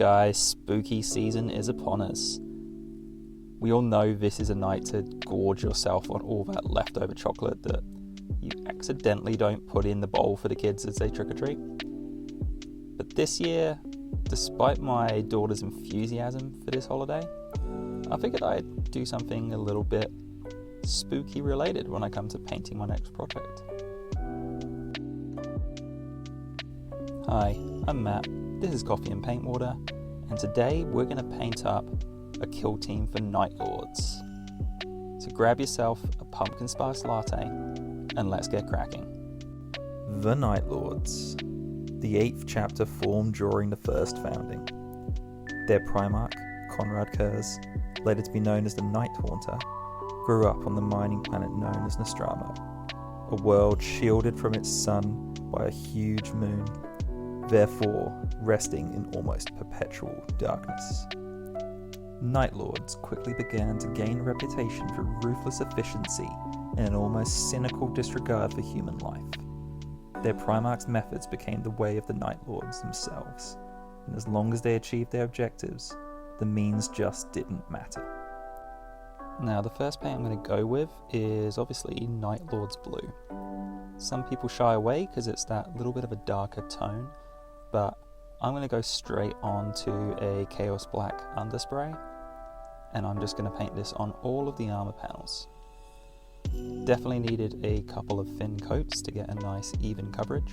guys, spooky season is upon us. We all know this is a night to gorge yourself on all that leftover chocolate that you accidentally don't put in the bowl for the kids as they trick-or-treat. But this year, despite my daughter's enthusiasm for this holiday, I figured I'd do something a little bit spooky related when I come to painting my next project. Hi, I'm Matt, this is Coffee and Paint Water, and today we're going to paint up a Killteam for Night Lords. So grab yourself a pumpkin spice latte and let's get cracking. The Night Lords. The 8th chapter formed during the first founding. Their Primarch, Conrad Kurz, later to be known as the Night Haunter, grew up on the mining planet known as Nostromo, a world shielded from its sun by a huge moon, therefore resting in almost perpetual darkness. Night Lords quickly began to gain a reputation for ruthless efficiency and an almost cynical disregard for human life. Their Primarch's methods became the way of the Night Lords themselves, and as long as they achieved their objectives, the means just didn't matter. Now, the first paint I'm going to go with is obviously Night Lords Blue. Some people shy away because it's that little bit of a darker tone, but I'm going to go straight on to a Chaos Black underspray, and I'm just going to paint this on all of the armor panels. Definitely needed a couple of thin coats to get a nice even coverage,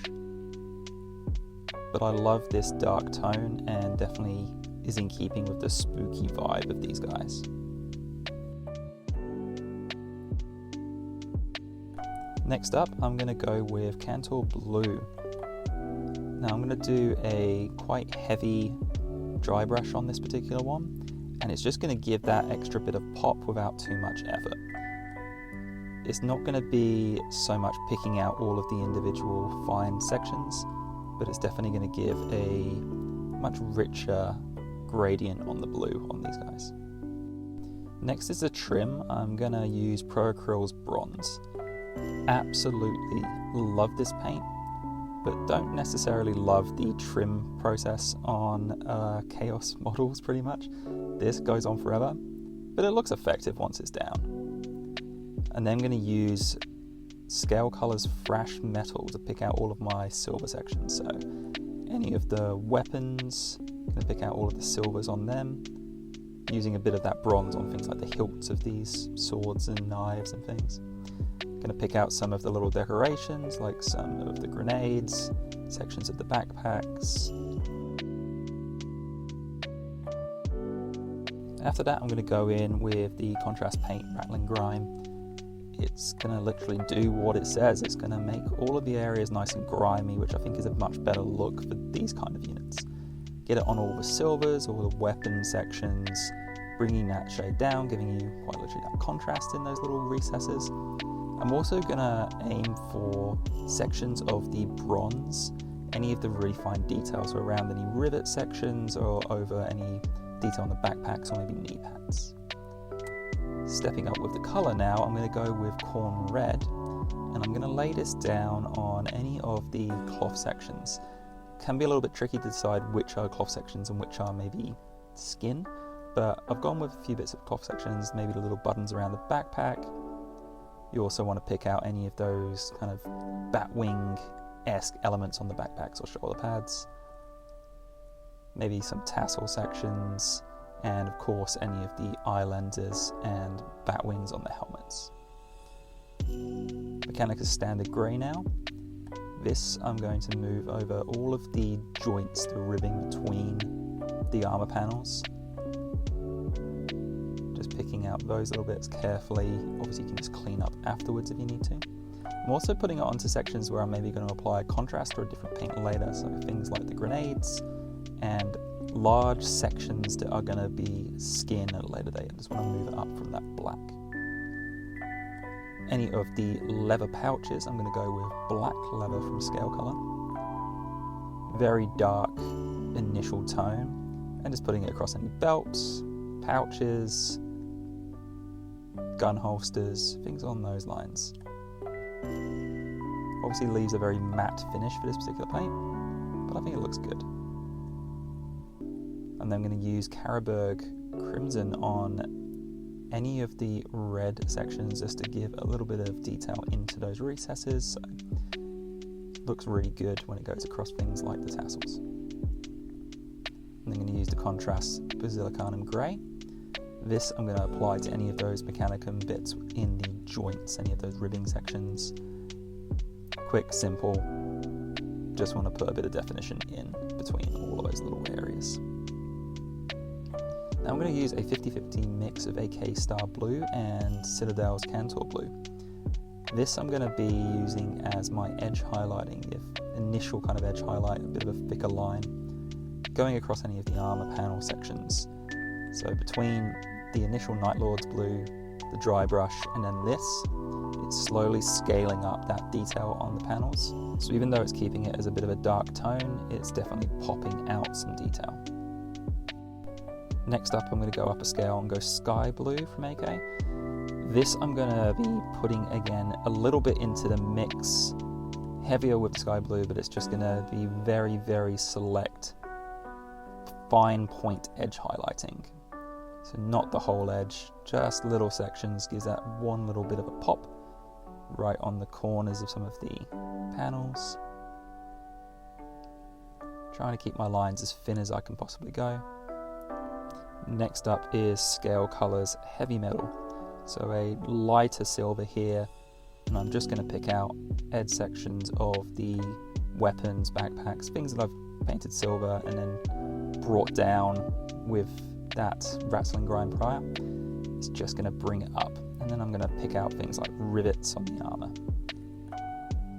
but I love this dark tone and definitely is in keeping with the spooky vibe of these guys. Next up, I'm going to go with Cantle Blue. Now I'm going to do a quite heavy dry brush on this particular one, and it's just going to give that extra bit of pop without too much effort. It's not going to be so much picking out all of the individual fine sections, but it's definitely going to give a much richer gradient on the blue on these guys. Next is the trim. I'm going to use Pro Acryl's Bronze. Absolutely love this paint, but don't necessarily love the trim process on Chaos models pretty much. This goes on forever, but it looks effective once it's down. And then I'm going to use Scale Colors Thrash Metal to pick out all of my silver sections. So any of the weapons, I'm going to pick out all of the silvers on them, using a bit of that bronze on things like the hilts of these swords and knives and things. I'm going to pick out some of the little decorations, like some of the grenades, sections of the backpacks. After that, I'm going to go in with the contrast paint Rattling Grime. It's going to literally do what it says. It's going to make all of the areas nice and grimy, which I think is a much better look for these kind of units. Get it on all the silvers, all the weapon sections, bringing that shade down, giving you quite literally that contrast in those little recesses. I'm also going to aim for sections of the bronze, any of the really fine details around any rivet sections or over any detail on the backpacks or maybe knee pads. Stepping up with the colour now, I'm going to go with Scorn Red, and I'm going to lay this down on any of the cloth sections. It can be a little bit tricky to decide which are cloth sections and which are maybe skin, but I've gone with a few bits of cloth sections, maybe the little buttons around the backpack. You also want to pick out any of those kind of Batwing-esque elements on the backpacks or shoulder pads. Maybe some tassel sections, and of course any of the eye lenses and bat wings on the helmets. Mechanica Standard Grey now. This I'm going to move over all of the joints, the ribbing between the armor panels. Just picking out those little bits carefully. Obviously you can just clean up afterwards if you need to. I'm also putting it onto sections where I'm maybe going to apply a contrast or a different paint later, so things like the grenades and large sections that are going to be skin at a later date. I just want to move it up from that black. Any of the leather pouches, I'm going to go with black leather from Scale Color. Very dark initial tone, and just putting it across any belts, pouches, gun holsters, things on those lines. Obviously leaves a very matte finish for this particular paint, but I think it looks good. And then I'm going to use Carroburg Crimson on any of the red sections just to give a little bit of detail into those recesses. So it looks really good when it goes across things like the tassels. And I'm going to use the contrast Basilicanum Grey. This I'm going to apply to any of those Mechanicum bits in the joints, any of those ribbing sections. Quick, simple, just want to put a bit of definition in between all those little areas. Now I'm going to use a 50-50 mix of AK Star Blue and Citadel's Cantle Blue. This I'm going to be using as my edge highlighting, the initial kind of edge highlight, a bit of a thicker line, going across any of the armor panel sections. So between the initial Night Lords blue, the dry brush, and then this, it's slowly scaling up that detail on the panels. So even though it's keeping it as a bit of a dark tone, it's definitely popping out some detail. Next up, I'm going to go up a scale and go Sky Blue from AK. This I'm going to be putting again a little bit into the mix, heavier with Sky Blue, but it's just going to be very, very select, fine point edge highlighting. So not the whole edge, just little sections, gives that one little bit of a pop right on the corners of some of the panels. Trying to keep my lines as thin as I can possibly go. Next up is Scale Colors Heavy Metal. So a lighter silver here, and I'm just going to pick out edge sections of the weapons, backpacks, things that I've painted silver and then brought down with that Rattling Grime prior. It's just going to bring it up, and then I'm going to pick out things like rivets on the armor.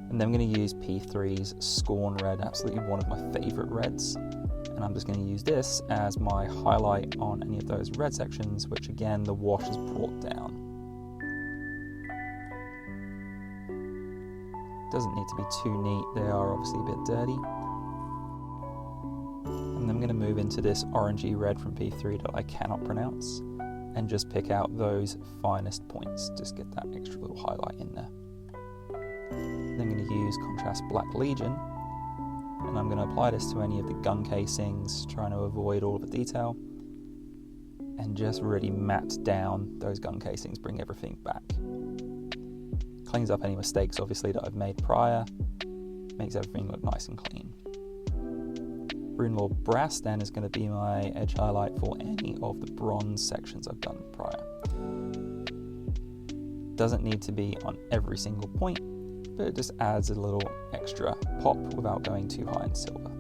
And then I'm going to use P3's Scorn Red, absolutely one of my favorite reds. And I'm just going to use this as my highlight on any of those red sections, which again the wash has brought down. Doesn't need to be too neat, they are obviously a bit dirty. And then I'm going to move into this orangey red from P3 that I cannot pronounce, and just pick out those finest points, just get that extra little highlight in there. Then I'm going to use Contrast Black Legion, and I'm going to apply this to any of the gun casings, trying to avoid all of the detail, and just really matte down those gun casings, bring everything back. Cleans up any mistakes obviously that I've made prior, makes everything look nice and clean. Runelord Brass then is going to be my edge highlight for any of the bronze sections I've done prior. Doesn't need to be on every single point, but it just adds a little extra pop without going too high in silver.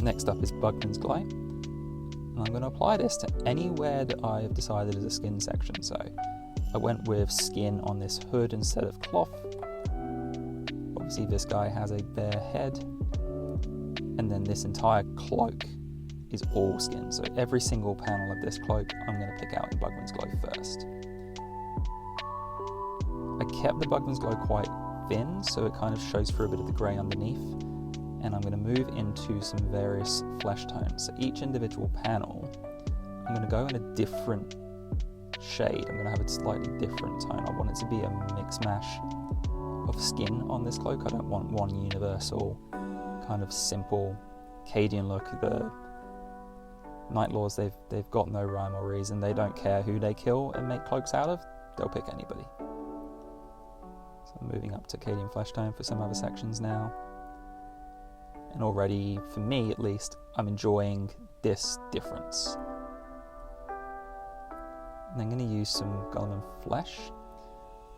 Next up is Bugman Glow, and I'm going to apply this to anywhere that I have decided is a skin section. So I went with skin on this hood instead of cloth. Obviously this guy has a bare head, and then this entire cloak is all skin. So every single panel of this cloak I'm going to pick out in Bugman's Glow first. I kept the Bugman's Glow quite thin, so it kind of shows through a bit of the grey underneath, and I'm going to move into some various flesh tones. So each individual panel, I'm going to go in a different shade. I'm going to have a slightly different tone. I want it to be a mix mash of skin on this cloak. I don't want one universal kind of simple Cadian look. The Night Lords, they've got no rhyme or reason. They don't care who they kill and make cloaks out of. They'll pick anybody. So I'm moving up to Cadian Flesh Tone for some other sections now. And already, for me at least, I'm enjoying this difference. And I'm going to use some Gulliman Flesh.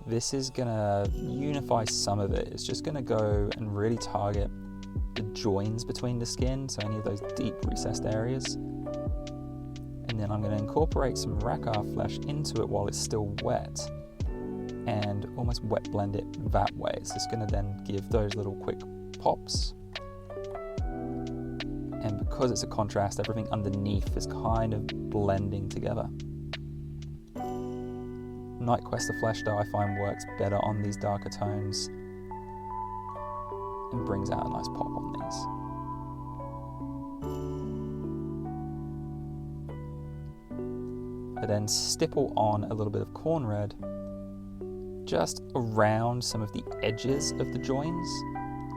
This is going to unify some of it. It's just going to go and really target the joins between the skin, so any of those deep recessed areas. And then I'm going to incorporate some RAR Flesh into it while it's still wet, and almost wet blend it that way. It's just going to then give those little quick pops. And because it's a contrast, everything underneath is kind of blending together. Night Quester Flesh, though, I find works better on these darker tones and brings out a nice pop on these. I then stipple on a little bit of Corn Red just around some of the edges of the joins,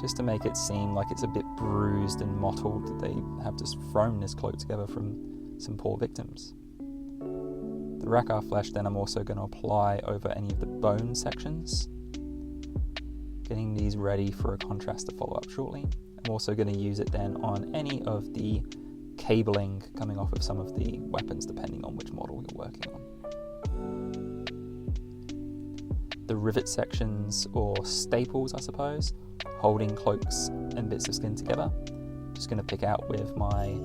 just to make it seem like it's a bit bruised and mottled, that they have just thrown this cloak together from some poor victims. The RAR Lash then I'm also going to apply over any of the bone sections, getting these ready for a contrast to follow up shortly. I'm also going to use it then on any of the cabling coming off of some of the weapons, depending on which model you're working on. The rivet sections, or staples I suppose, holding cloaks and bits of skin together, just going to pick out with my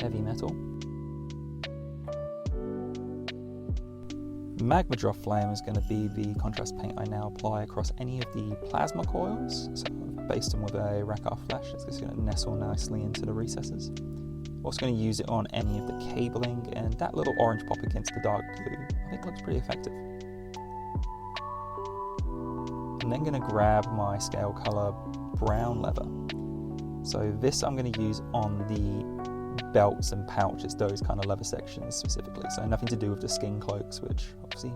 heavy metal. Magma Drop Flame is going to be the contrast paint I now apply across any of the plasma coils. So I've based them with a RAR Lash. It's just going to nestle nicely into the recesses. Also going to use it on any of the cabling, and that little orange pop against the dark blue I think looks pretty effective. I'm then going to grab my scale colour brown leather. So this I'm going to use on the belts and pouches, those kind of leather sections specifically. So nothing to do with the skin cloaks, which obviously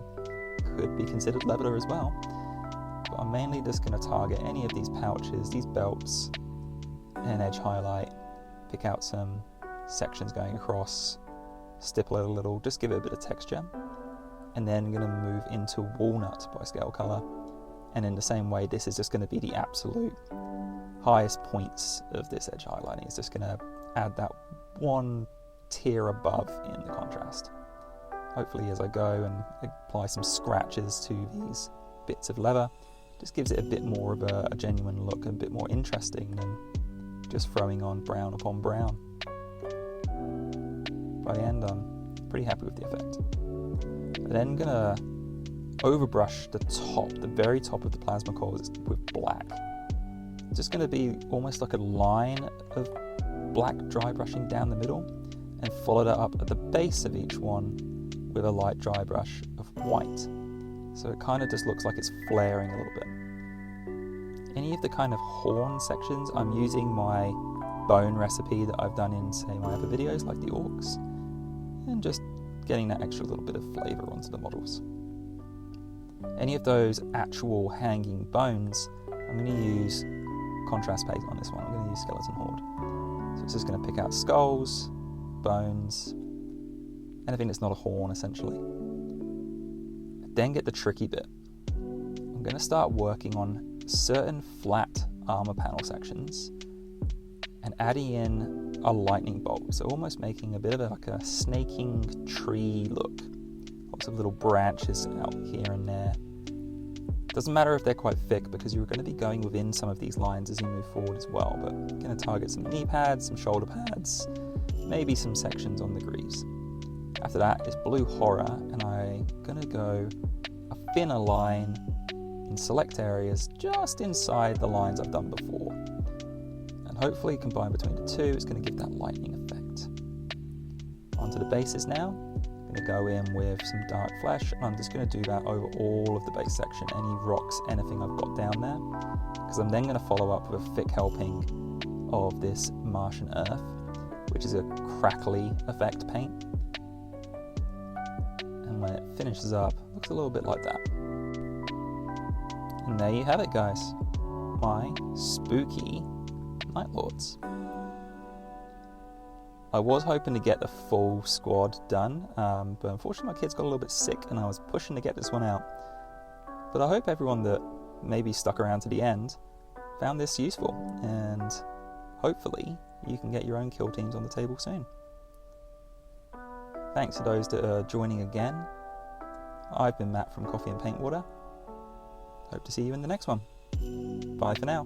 could be considered leather as well. But I'm mainly just going to target any of these pouches, these belts, and edge highlight, pick out some sections going across, stipple it a little, just give it a bit of texture. And then I'm going to move into Walnut by scale colour. And in the same way, this is just going to be the absolute highest points of this edge highlighting. It's just going to add that one tier above in the contrast. Hopefully as I go and apply some scratches to these bits of leather, just gives it a bit more of a genuine look, a bit more interesting than just throwing on brown upon brown. By the end, I'm pretty happy with the effect. I'm then going to overbrush the top, the very top of the plasma coils with black. It's just going to be almost like a line of black dry brushing down the middle, and follow that up at the base of each one with a light dry brush of white. So it kind of just looks like it's flaring a little bit. Any of the kind of horn sections, I'm using my bone recipe that I've done in, say, my other videos like the orcs, and just getting that extra little bit of flavour onto the models. Any of those actual hanging bones, I'm going to use contrast paint on this one. I'm going to use Skeleton Horde. So it's just going to pick out skulls, bones, anything that's not a horn essentially. Then get the tricky bit. I'm going to start working on certain flat armor panel sections and adding in a lightning bolt. So almost making a bit of like a snaking tree look. Lots of little branches out here and there. Doesn't matter if they're quite thick, because you're going to be going within some of these lines as you move forward as well, but I'm going to target some knee pads, some shoulder pads, maybe some sections on the greaves. After that is Blue Horror, and I'm going to go a thinner line in select areas just inside the lines I've done before. And hopefully combine between the two, it's going to give that lightning effect. Onto the bases now. I'm going to go in with some dark flesh, and I'm just going to do that over all of the base section, any rocks, anything I've got down there, because I'm then going to follow up with a thick helping of this Martian Earth, which is a crackly effect paint, and when it finishes up, it looks a little bit like that. And there you have it, guys, my spooky Night Lords. I was hoping to get the full squad done, but unfortunately my kids got a little bit sick and I was pushing to get this one out. But I hope everyone that maybe stuck around to the end found this useful, and hopefully you can get your own kill teams on the table soon. Thanks to those that are joining again. I've been Matt from Coffee and Paint Water. Hope to see you in the next one. Bye for now.